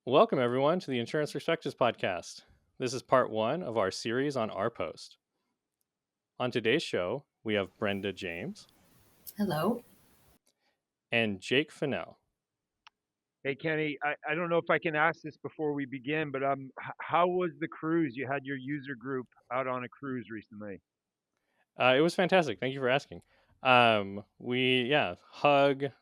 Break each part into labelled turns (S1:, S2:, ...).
S1: Welcome, everyone, to the Insurance Perspectives podcast. This is part one of our series on RPost. On today's show, we have Brenda James
S2: Hello.
S1: and Jake Finnell.
S3: Hey Kenny, I don't know if I can ask this before we begin, but how was the cruise? You had your user group out on a cruise recently.
S1: It was fantastic. Thank you for asking. Hug,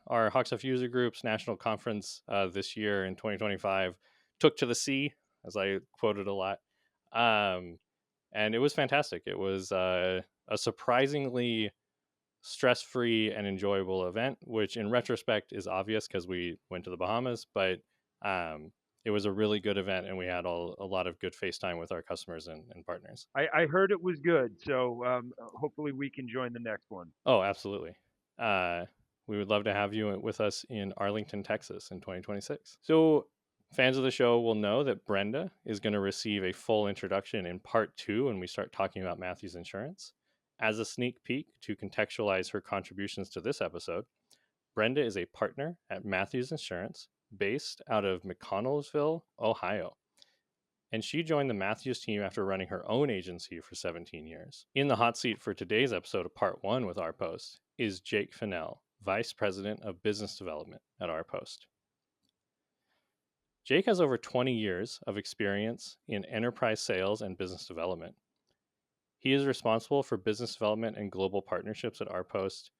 S1: our HawkSoft user groups national conference this year in 2025, took to the sea, as I quoted a lot. And it was fantastic. It was a surprisingly stress-free and enjoyable event, which in retrospect is obvious because we went to the Bahamas, but it was a really good event and we had a lot of good FaceTime with our customers and partners.
S3: I heard it was good, so hopefully we can join the next one.
S1: Oh, absolutely. We would love to have you with us in Arlington, Texas in 2026. So fans of the show will know that Brenda is going to receive a full introduction in part two when we start talking about Mathews Insurance. As a sneak peek to contextualize her contributions to this episode, Brenda is a partner at Mathews Insurance based out of McConnelsville, Ohio. And she joined the Mathews team after running her own agency for 17 years. In the hot seat for today's episode of part one with RPost is Jake Finnell, Vice President of Business Development at RPost. Jake has over 20 years of experience in enterprise sales and business development. He is responsible for business development and global partnerships at RPost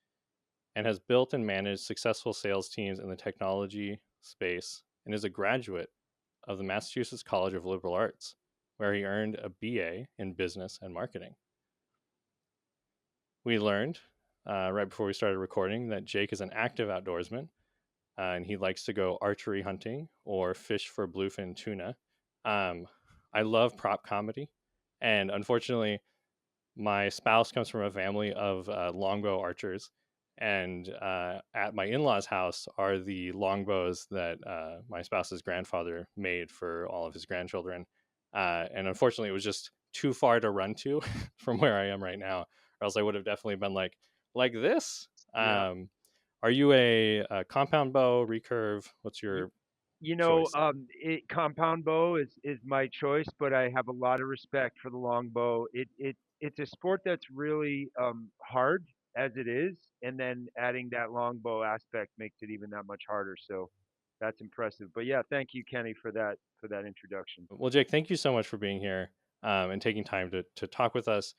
S1: and has built and managed successful sales teams in the technology space and is a graduate of the Massachusetts College of Liberal Arts, where he earned a BA in business and marketing. We learned right before we started recording that Jake is an active outdoorsman and he likes to go archery hunting or fish for bluefin tuna. I love prop comedy, and unfortunately, my spouse comes from a family of longbow archers, and at my in-laws' house are the longbows that my spouse's grandfather made for all of his grandchildren. And unfortunately, it was just too far to run to from where I am right now, or else I would have definitely been like this.
S3: Yeah.
S1: Are you a compound bow, recurve? What's
S3: You,
S1: your
S3: you know,
S1: choice?
S3: compound bow is my choice, but I have a lot of respect for the longbow. It's a sport that's really hard as it is, and then adding that longbow aspect makes it even that much harder. So that's impressive. But yeah, thank you, Kenny, for that introduction.
S1: Well, Jake, thank you so much for being here and taking time to talk with us.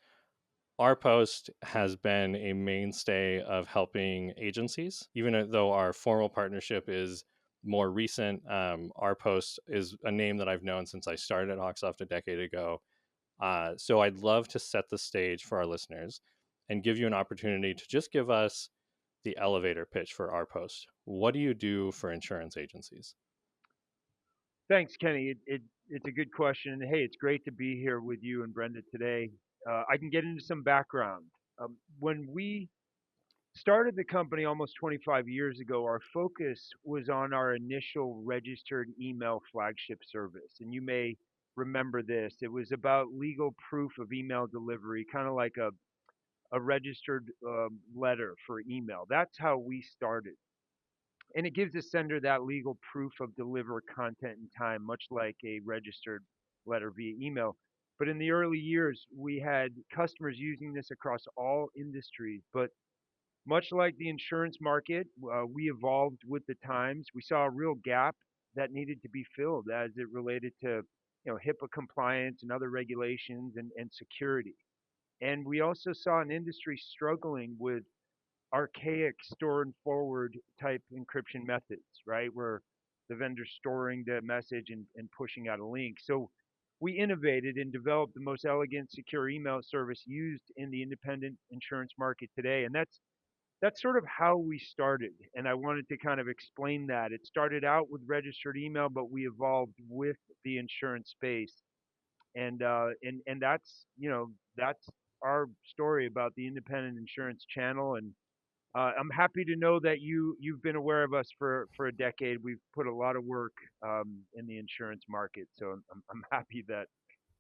S1: RPost has been a mainstay of helping agencies, even though our formal partnership is more recent. RPost is a name that I've known since I started at HawkSoft a decade ago. So I'd love to set the stage for our listeners and give you an opportunity to just give us the elevator pitch for RPost. What do you do for insurance agencies?
S3: Thanks, Kenny. It's a good question. Hey, it's great to be here with you and Brenda today. I can get into some background. When we started the company almost 25 years ago, our focus was on our initial registered email flagship service. And you may remember this. It was about legal proof of email delivery, kind of like a registered letter for email. That's how we started. And it gives the sender that legal proof of deliver content in time, much like a registered letter via email. But in the early years, we had customers using this across all industries. But much like the insurance market, we evolved with the times. We saw a real gap that needed to be filled as it related to HIPAA compliance and other regulations and security. And we also saw an industry struggling with archaic store and forward type encryption methods, right? Where the vendor's storing the message and pushing out a link. So we innovated and developed the most elegant, secure email service used in the independent insurance market today. And that's sort of how we started. And I wanted to kind of explain that. It started out with registered email, but we evolved with the insurance space. And that's our story about the independent insurance channel. And I'm happy to know that you've been aware of us for a decade. We've put a lot of work in the insurance market, so I'm happy that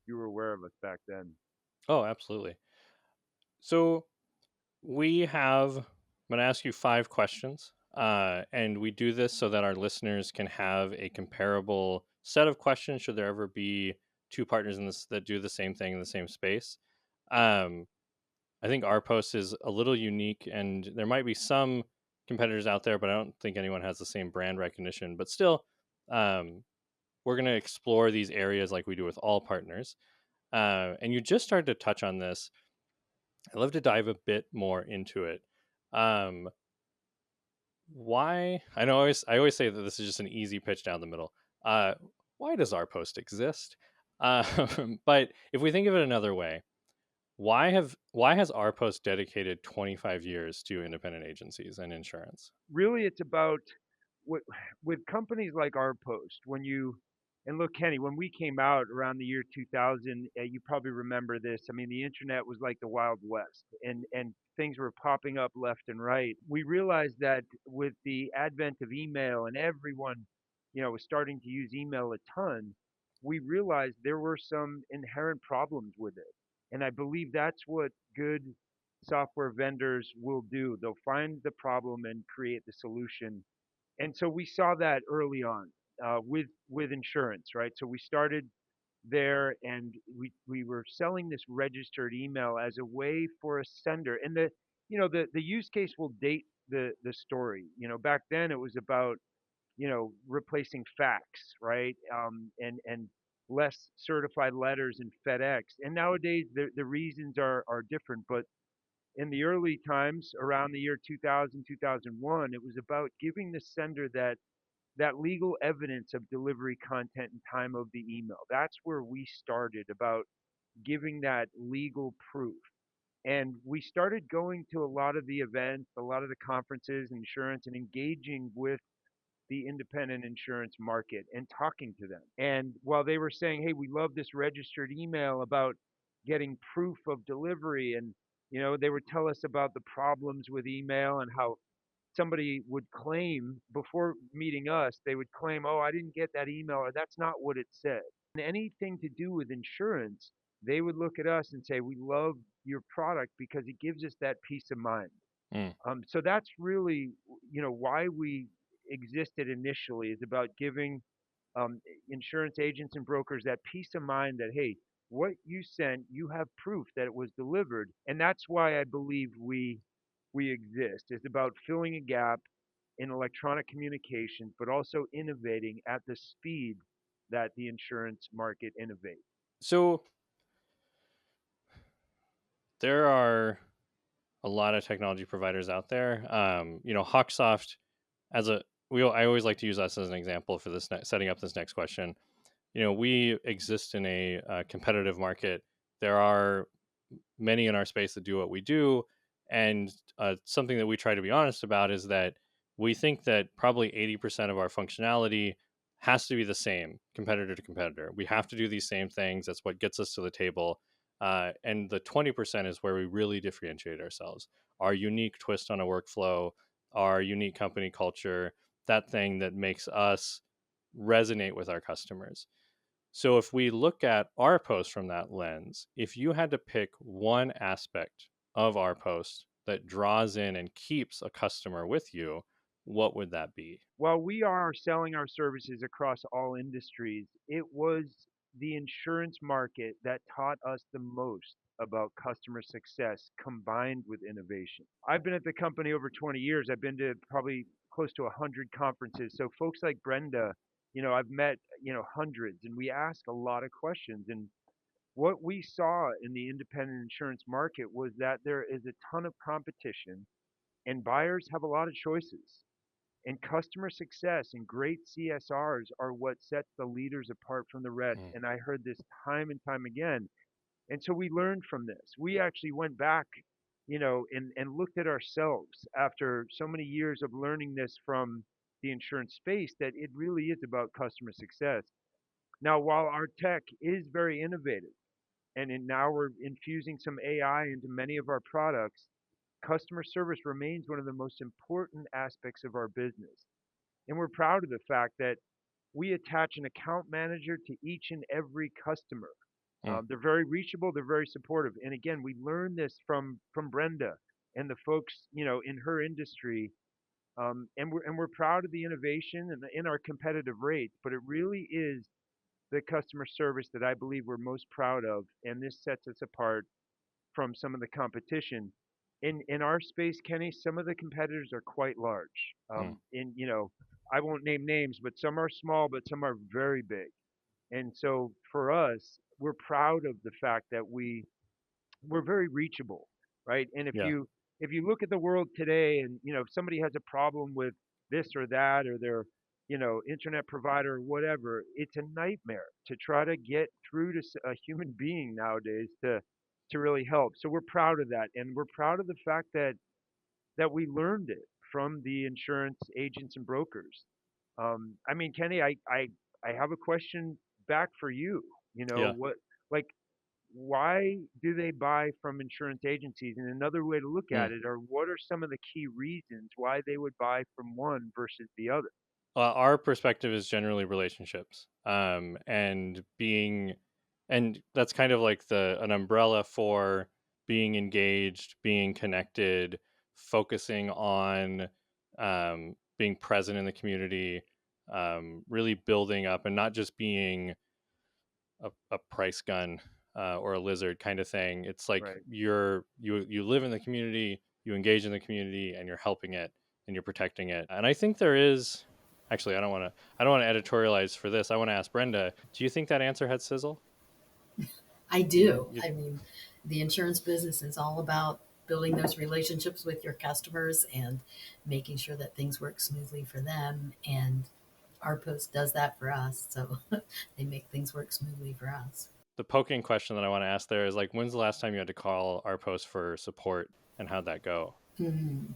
S3: you were aware of us back then.
S1: Oh, absolutely. So I'm going to ask you 5 questions. And we do this so that our listeners can have a comparable set of questions should there ever be two partners in this that do the same thing in the same space. Um, I think RPost is a little unique, and there might be some competitors out there, but I don't think anyone has the same brand recognition. But still, um, we're going to explore these areas like we do with all partners. And you just started to touch on this. I'd love to dive a bit more into it. Um, why? I always say that this is just an easy pitch down the middle. Uh, why does RPost exist? But if we think of it another way, why has RPost dedicated 25 years to independent agencies and insurance?
S3: Really, it's about with with companies like our post when you and look, Kenny, when we came out around the year 2000, you probably remember this. I mean, the internet was like the Wild West, and things were popping up left and right. We realized that with the advent of email and everyone, was starting to use email a ton, we realized there were some inherent problems with it. And I believe that's what good software vendors will do. They'll find the problem and create the solution. And so we saw that early on with insurance, right? So we started there, and we were selling this registered email as a way for a sender. And the use case will date the story. Back then it was about replacing fax, right? And less certified letters in FedEx. And nowadays the reasons are different, but in the early times around the year 2000, 2001, it was about giving the sender that legal evidence of delivery content and time of the email. That's where we started, about giving that legal proof. And we started going to a lot of the events, a lot of the conferences, insurance, and engaging with the independent insurance market and talking to them. And while they were saying, "Hey, we love this registered email about getting proof of delivery," and they would tell us about the problems with email and how somebody would claim before meeting us, they would claim, "Oh, I didn't get that email," or "That's not what it said." And anything to do with insurance, they would look at us and say, "We love your product because it gives us that peace of mind."
S1: Mm.
S3: So that's really, why we existed initially, is about giving insurance agents and brokers that peace of mind that, hey, what you sent, you have proof that it was delivered. And that's why I believe we exist. It's about filling a gap in electronic communications, but also innovating at the speed that the insurance market innovates.
S1: So there are a lot of technology providers out there. HawkSoft, as a I always like to use us as an example for setting up this next question. We exist in a competitive market. There are many in our space that do what we do, and something that we try to be honest about is that we think that probably 80% of our functionality has to be the same competitor to competitor. We have to do these same things. That's what gets us to the table. And the 20% is where we really differentiate ourselves. Our unique twist on a workflow, our unique company culture, that thing that makes us resonate with our customers. So if we look at our post from that lens, if you had to pick one aspect of our post that draws in and keeps a customer with you, what would that be?
S3: While we are selling our services across all industries, it was the insurance market that taught us the most about customer success combined with innovation. I've been at the company over 20 years. I've been to probably close to 100 conferences. So folks like Brenda, I've met, hundreds, and we ask a lot of questions. And what we saw in the independent insurance market was that there is a ton of competition and buyers have a lot of choices. And customer success and great CSRs are what sets the leaders apart from the rest.
S1: Mm.
S3: And I heard this time and time again. And so we learned from this. We actually went back, and looked at ourselves after so many years of learning this from the insurance space, that it really is about customer success. Now, while our tech is very innovative, now we're infusing some AI into many of our products, customer service remains one of the most important aspects of our business. And we're proud of the fact that we attach an account manager to each and every customer.
S1: Mm.
S3: They're very reachable, they're very supportive. And again, we learned this from Brenda and the folks, in her industry. And we're proud of the innovation and in our competitive rates, but it really is the customer service that I believe we're most proud of, and this sets us apart from some of the competition. In our space, Kenny, some of the competitors are quite large.
S1: Mm.
S3: I won't name names, but some are small, but some are very big. And so for us, we're proud of the fact that we're very reachable, right? And
S1: Yeah.
S3: if you look at the world today, and if somebody has a problem with this or that, or their internet provider or whatever, it's a nightmare to try to get through to a human being nowadays to really help. So we're proud of that, and we're proud of the fact that we learned it from the insurance agents and brokers. I mean, Kenny, I have a question back for you.
S1: Yeah.
S3: What, like, why do they buy from insurance agencies? And another way to look
S1: Mm.
S3: at it, or what are some of the key reasons why they would buy from one versus the other?
S1: Our perspective is generally relationships, and that's kind of like an umbrella for being engaged, being connected, focusing on being present in the community, really building up, and not just being a price gun or a lizard kind of thing. It's like
S3: Right.
S1: you live in the community, you engage in the community, and you're helping it and you're protecting it. And I think there is actually I don't want to editorialize for this. I want to ask Brenda, do you think that answer had sizzle?
S2: I do.
S1: You,
S2: I mean, the insurance business is all about building those relationships with your customers and making sure that things work smoothly for them. And RPost does that for us. So they make things work smoothly for us.
S1: the poking question that I want to ask there is like, when's the last time you had to call RPost for support, and how'd that go?
S2: Hmm.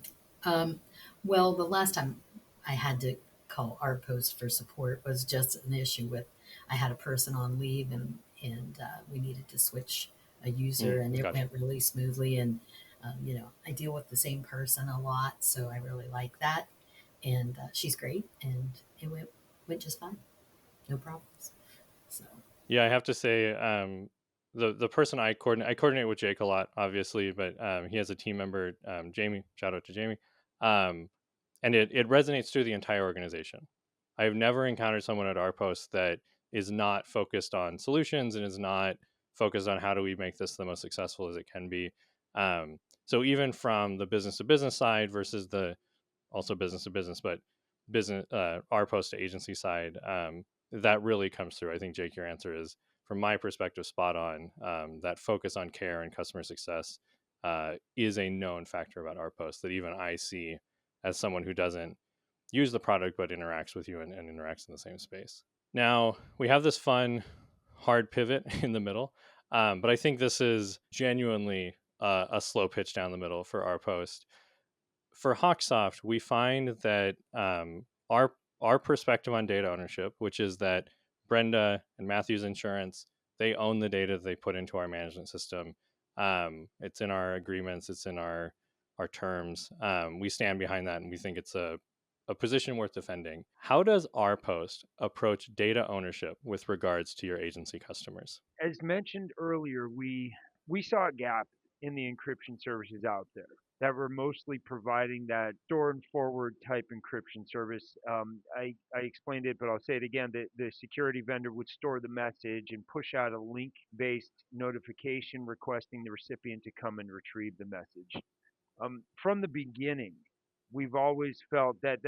S2: Um, well, the last time I had to call RPost for support was just an issue with I had a person on leave and we needed to switch a user and it
S1: Gotcha.
S2: went really smoothly and I deal with the same person a lot, so I really like that. And she's great, and it went just fine, no problems. So
S1: Yeah, I have to say, the person I coordinate with Jake a lot, obviously, but he has a team member, Jamie. Shout out to Jamie, um, and it resonates through the entire organization. I've never encountered someone at our post that is not focused on solutions and is not focused on how do we make this the most successful as it can be. Um, so even from the business to business side versus the also business to business, but business our post to agency side, that really comes through. I think Jake, your answer is, from my perspective, spot on. That focus on care and customer success is a known factor about our post that even I see as someone who doesn't use the product but interacts with you and interacts in the same space. Now we have this fun hard pivot in the middle, but I think this is genuinely a slow pitch down the middle for our post. For HawkSoft, we find that our perspective on data ownership, which is that Brenda and Mathews Insurance, they own the data they put into our management system. It's in our agreements, it's in our terms. We stand behind that, and we think it's a position worth defending. How does our post approach data ownership with regards to your agency customers?
S3: As mentioned earlier, we saw a gap in the encryption services out there that were mostly providing that store and forward type encryption service. I explained it, but I'll say it again. The security vendor would store the message and push out a link based notification requesting the recipient to come and retrieve the message. From the beginning, we've always felt that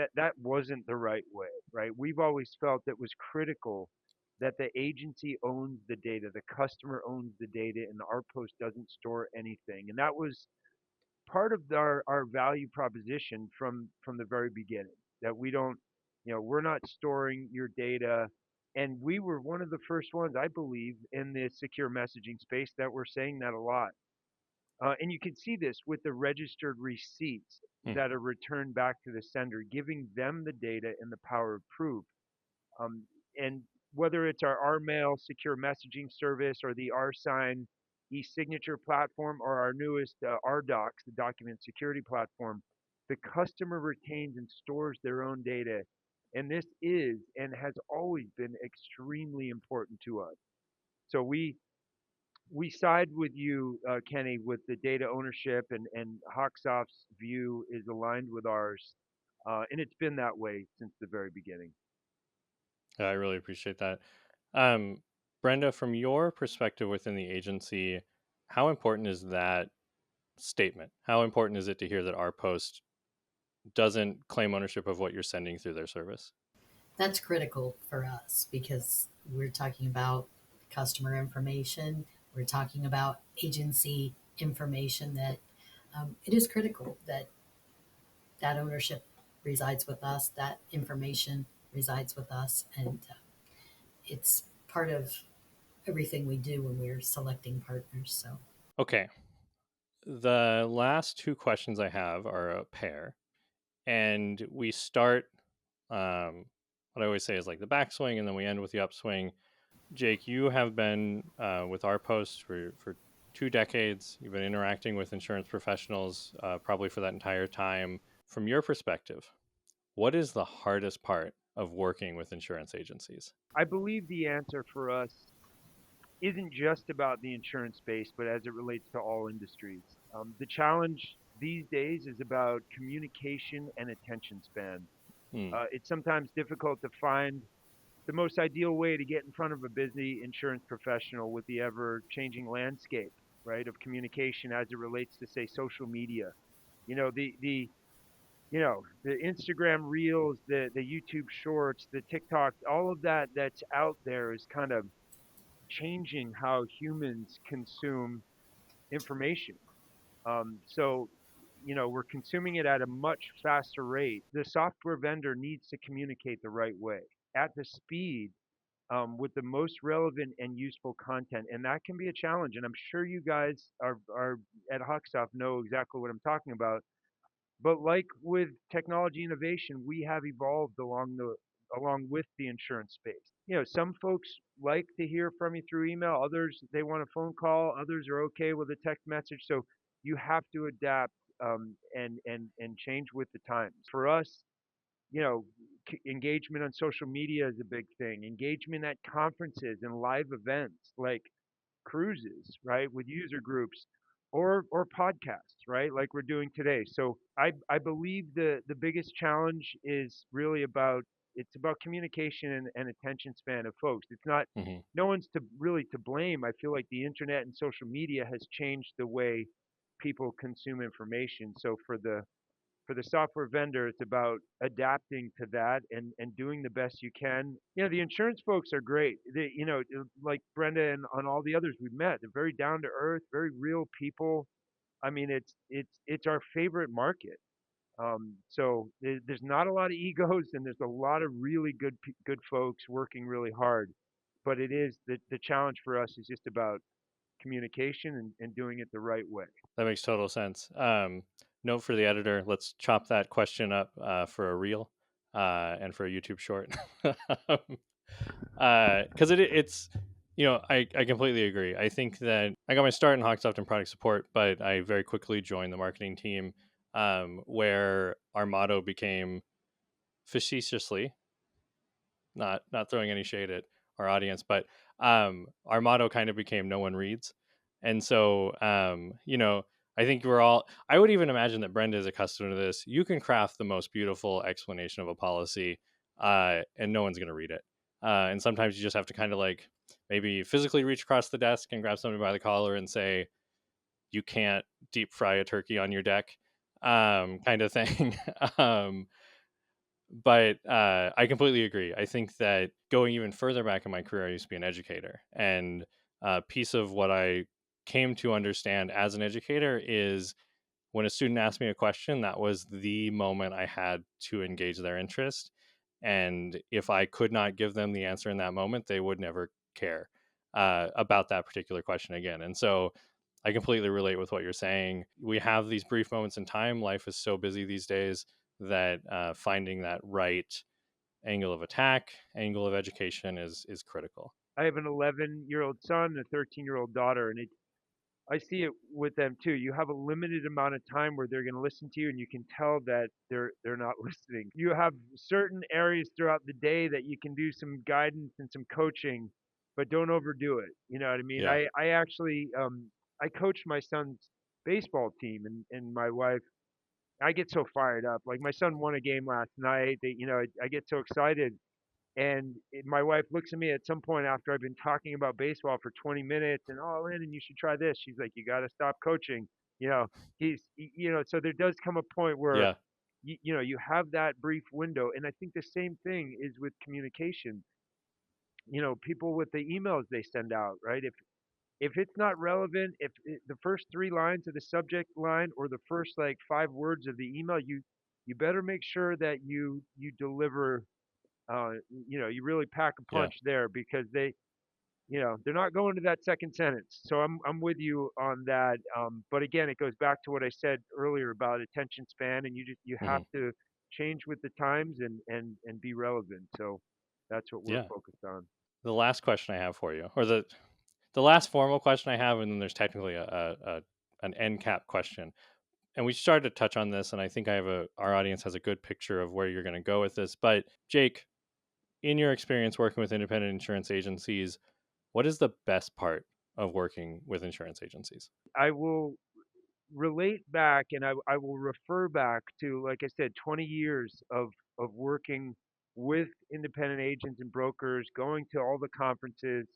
S3: wasn't the right way, right? We've always felt it was critical that the agency owns the data, the customer owns the data, and the RPost doesn't store anything. And that was part of our value proposition from the very beginning. That we don't, we're not storing your data. And we were one of the first ones, I believe, in the secure messaging space that were saying that a lot. And you can see this with the registered receipts
S1: Hmm.
S3: that are returned back to the sender, giving them the data and the power of proof. Um, and whether it's our RMail secure messaging service or the RSign e-signature platform or our newest RDocs, the document security platform, the customer retains and stores their own data. And this is and has always been extremely important to us. So we side with you, Kenny, with the data ownership, and HawkSoft's view is aligned with ours, and it's been that way since the very beginning.
S1: Yeah, I really appreciate that. Um, Brenda, from your perspective within the agency, how important is that statement? How important is it to hear that RPost doesn't claim ownership of what you're sending through their service?
S2: That's critical for us because we're talking about customer information. We're talking about agency information that it is critical that that ownership resides with us, that information resides with us, and it's part of everything we do when we're selecting partners. So,
S1: Okay. The last two questions I have are a pair, and we start. What I always say is like the backswing, and then we end with the upswing. Jake, you have been with RPost for 2 decades. You've been interacting with insurance professionals probably for that entire time. From your perspective, what is the hardest part of working with insurance agencies?
S3: I believe the answer for us isn't just about the insurance space, but as it relates to all industries. The challenge these days is about communication and attention span.
S1: Hmm.
S3: It's sometimes difficult to find the most ideal way to get in front of a busy insurance professional with the ever changing landscape, right, of communication as it relates to, say, social media. You know, the Instagram reels, the YouTube shorts, the TikTok, all of that that's out there is kind of changing how humans consume information. So, we're consuming it at a much faster rate. The software vendor needs to communicate the right way at the speed with the most relevant and useful content, and that can be a challenge. And I'm sure you guys are at HawkSoft know exactly what I'm talking about. But like with technology innovation, we have evolved along with the insurance space. Some folks like to hear from you through email, others they want a phone call, others are okay with a text message. So you have to adapt and change with the times. For us, engagement on social media is a big thing. Engagement at conferences and live events like cruises, right, with user groups or podcasts, right, like we're doing today. So I believe the biggest challenge is really about it's about communication and attention span of folks. It's not
S1: Hmm.
S3: no one's to really to blame. I feel like the internet and social media has changed the way people consume information. So for the software vendor, it's about adapting to that and doing the best you can. The insurance folks are great. Like Brenda and on all the others we've met, they're very down to earth, very real people. I mean, it's our favorite market. So there's not a lot of egos, and there's a lot of really good folks working really hard. But it is the challenge for us is just about communication and doing it the right way.
S1: That makes total sense. Note for the editor: let's chop that question up for a reel and for a YouTube short. Because it's I completely agree. I think that I got my start in HawkSoft and product support, but I very quickly joined the marketing team, where our motto became facetiously, not throwing any shade at our audience, but our motto kind of became "No one reads," and so I think we're all. I would even imagine that Brenda is accustomed to this. You can craft the most beautiful explanation of a policy, and no one's going to read it. And sometimes you just have to kind of like maybe physically reach across the desk and grab somebody by the collar and say, "You can't deep fry a turkey on your deck," kind of thing. um, but I completely agree. I think that going even further back in my career, I used to be an educator, and a piece of what I came to understand as an educator is when a student asked me a question, that was the moment I had to engage their interest. And if I could not give them the answer in that moment, they would never care about that particular question again. And so I completely relate with what you're saying. We have these brief moments in time. Life is so busy these days that finding that right angle of attack, angle of education is critical.
S3: I have an 11-year-old son and a 13-year-old daughter, and I see it with them too. You have a limited amount of time where they're going to listen to you, and you can tell that they're not listening. You have certain areas throughout the day that you can do some guidance and some coaching, but don't overdo it. You know what I mean?
S1: Yeah.
S3: I actually I coached my son's baseball team, and my wife. I get so fired up. Like my son won a game last night. I get so excited, My wife looks at me at some point after I've been talking about baseball for 20 minutes and, oh, Landon, you should try this. She's like, you got to stop coaching. You know, so there does come a point where,
S1: Yeah.
S3: you have that brief window. And I think the same thing is with communication. People with the emails they send out, right? If it's not relevant, if the first 3 lines of the subject line or the first like 5 words of the email, you better make sure that you deliver. You really pack a
S1: Yeah.
S3: punch there because they're not going to that second sentence. So I'm with you on that. But again, it goes back to what I said earlier about attention span, and you have
S1: Hmm.
S3: to change with the times and be relevant. So that's what we're
S1: Yeah.
S3: focused on.
S1: The last question I have for you, or the last formal question I have, and then there's technically an end cap question. And we started to touch on this, and I think our audience has a good picture of where you're going to go with this. But Jake, in your experience working with independent insurance agencies, what is the best part of working with insurance agencies?
S3: I will relate back and I will refer back to, like I said, 20 years of working with independent agents and brokers, going to all the conferences,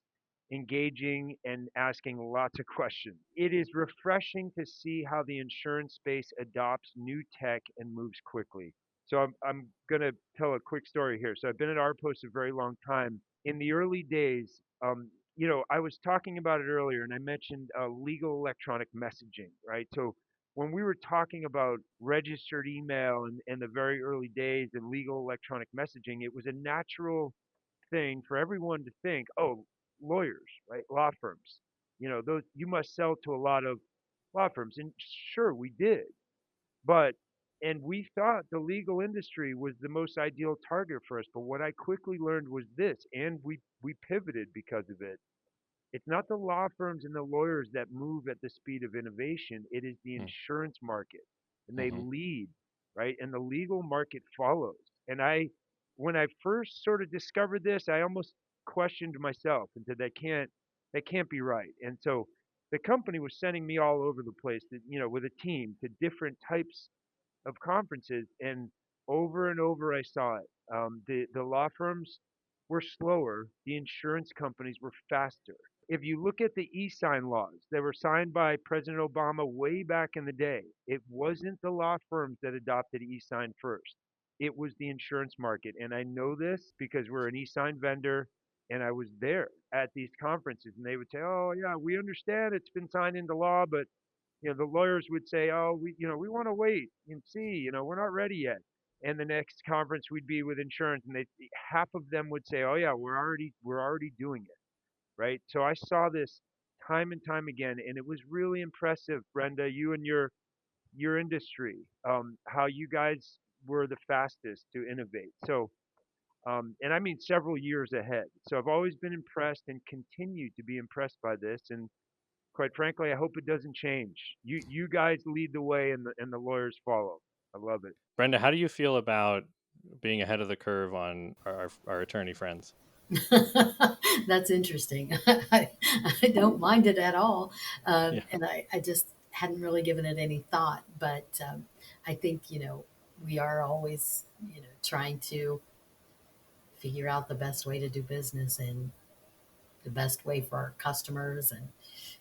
S3: engaging and asking lots of questions. It is refreshing to see how the insurance space adopts new tech and moves quickly. So I'm going to tell a quick story here. So I've been at RPost a very long time. In the early days, I was talking about it earlier, and I mentioned legal electronic messaging, right? So when we were talking about registered email and the very early days and legal electronic messaging, it was a natural thing for everyone to think, oh, lawyers, right? Law firms. Those you must sell to a lot of law firms. And sure, we did. But and we thought the legal industry was the most ideal target for us. But what I quickly learned was this, and we pivoted because of it. It's not the law firms and the lawyers that move at the speed of innovation. It is the insurance market, and they
S1: Mm-hmm.
S3: lead, right? And the legal market follows. And when I first sort of discovered this, I almost questioned myself and said that can't be right. And so the company was sending me all over the place, with a team to different types of conferences, and over I saw it. The law firms were slower, the insurance companies were faster. If you look at the e-sign laws that were signed by President Obama way back in the day, it wasn't the law firms that adopted e-sign first. It was the insurance market. And I know this because we're an e-sign vendor, and I was there at these conferences, and they would say, "Oh yeah, we understand it's been signed into law, but the lawyers would say, "Oh, we want to wait and see. We're not ready yet." And the next conference we'd be with insurance, and they half of them would say, "Oh yeah, we're already doing it." Right? So I saw this time and time again, and it was really impressive, Brenda, you and your industry, how you guys were the fastest to innovate. So, and I mean several years ahead. So I've always been impressed and continue to be impressed by this. And quite frankly, I hope it doesn't change. You guys lead the way, and the lawyers follow. I love it.
S1: Brenda, how do you feel about being ahead of the curve on our attorney friends?
S2: That's interesting. I don't mind it at all.
S1: Yeah.
S2: And I just hadn't really given it any thought. But I think, we are always, trying to figure out the best way to do business and the best way for our customers and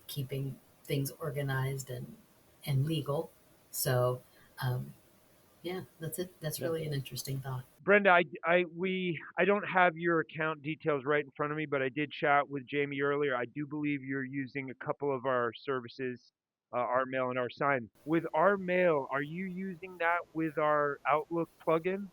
S2: keeping things organized and legal. So, um, yeah, that's it. That's
S1: Yeah.
S2: really an interesting thought.
S3: Brenda, I don't have your account details right in front of me, but I did chat with Jamie earlier. I do believe you're using a couple of our services, our mail and our sign. With our mail, are you using that with our Outlook plugin?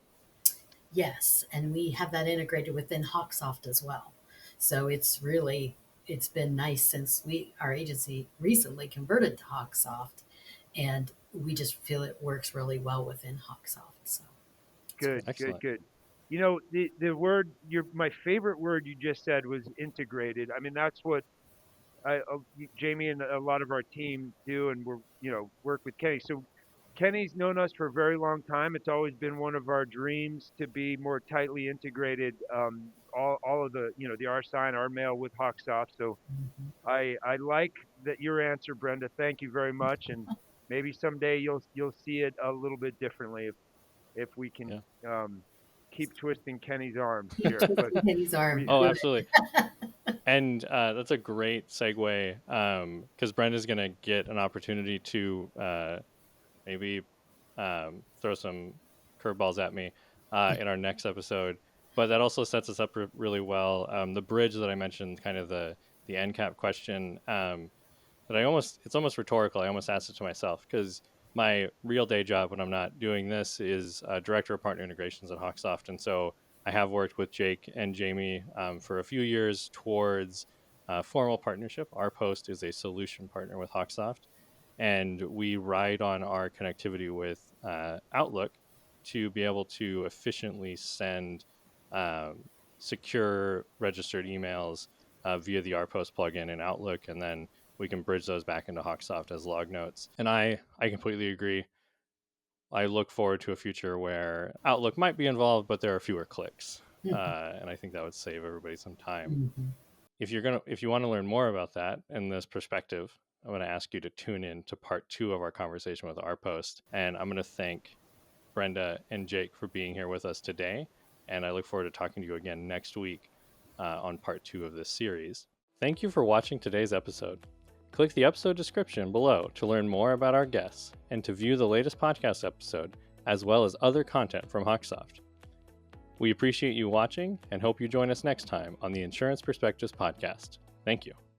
S2: Yes, and we have that integrated within HawkSoft as well. So it's been nice since our agency recently converted to HawkSoft, and we just feel it works really well within HawkSoft. So it's
S3: Good,
S2: great.
S3: good,
S1: Excellent.
S3: good. The word my favorite word you just said was integrated. I mean, that's what Jamie and a lot of our team do, and we're work with Kenny. So Kenny's known us for a very long time. It's always been one of our dreams to be more tightly integrated. All of the our sign, our mail with HawkSoft. So
S2: Mhm.
S3: I like that your answer, Brenda. Thank you very much, and maybe someday you'll see it a little bit differently if we can
S1: Yeah.
S3: um, keep twisting Kenny's arms
S2: Keep
S3: here. But
S2: twisting Kenny's arm.
S3: we-
S1: Oh,
S2: Do it.
S1: absolutely. And that's a great segue because Brenda's going to get an opportunity to maybe throw some curveballs at me in our next episode. But that also sets us up really well. The bridge that I mentioned, kind of the end cap question, that it's almost rhetorical. I almost asked it to myself because my real day job when I'm not doing this is director of partner integrations at HawkSoft. And so I have worked with Jake and Jamie for a few years towards formal partnership. RPost is a solution partner with HawkSoft, and we ride on our connectivity with Outlook to be able to efficiently send secure registered emails via the RPost plugin in Outlook, and then we can bridge those back into HawkSoft as log notes. And I completely agree. I look forward to a future where Outlook might be involved, but there are fewer clicks, and I think that would save everybody some time.
S2: Mhm.
S1: If you want to learn more about that and this perspective, I'm going to ask you to tune in to part 2 of our conversation with RPost, and I'm going to thank Brenda and Jake for being here with us today, and I look forward to talking to you again next week on part 2 of this series. Thank you for watching today's episode. Click the episode description below to learn more about our guests and to view the latest podcast episode, as well as other content from HawkSoft. We appreciate you watching and hope you join us next time on the Insurance Perspectives podcast. Thank you.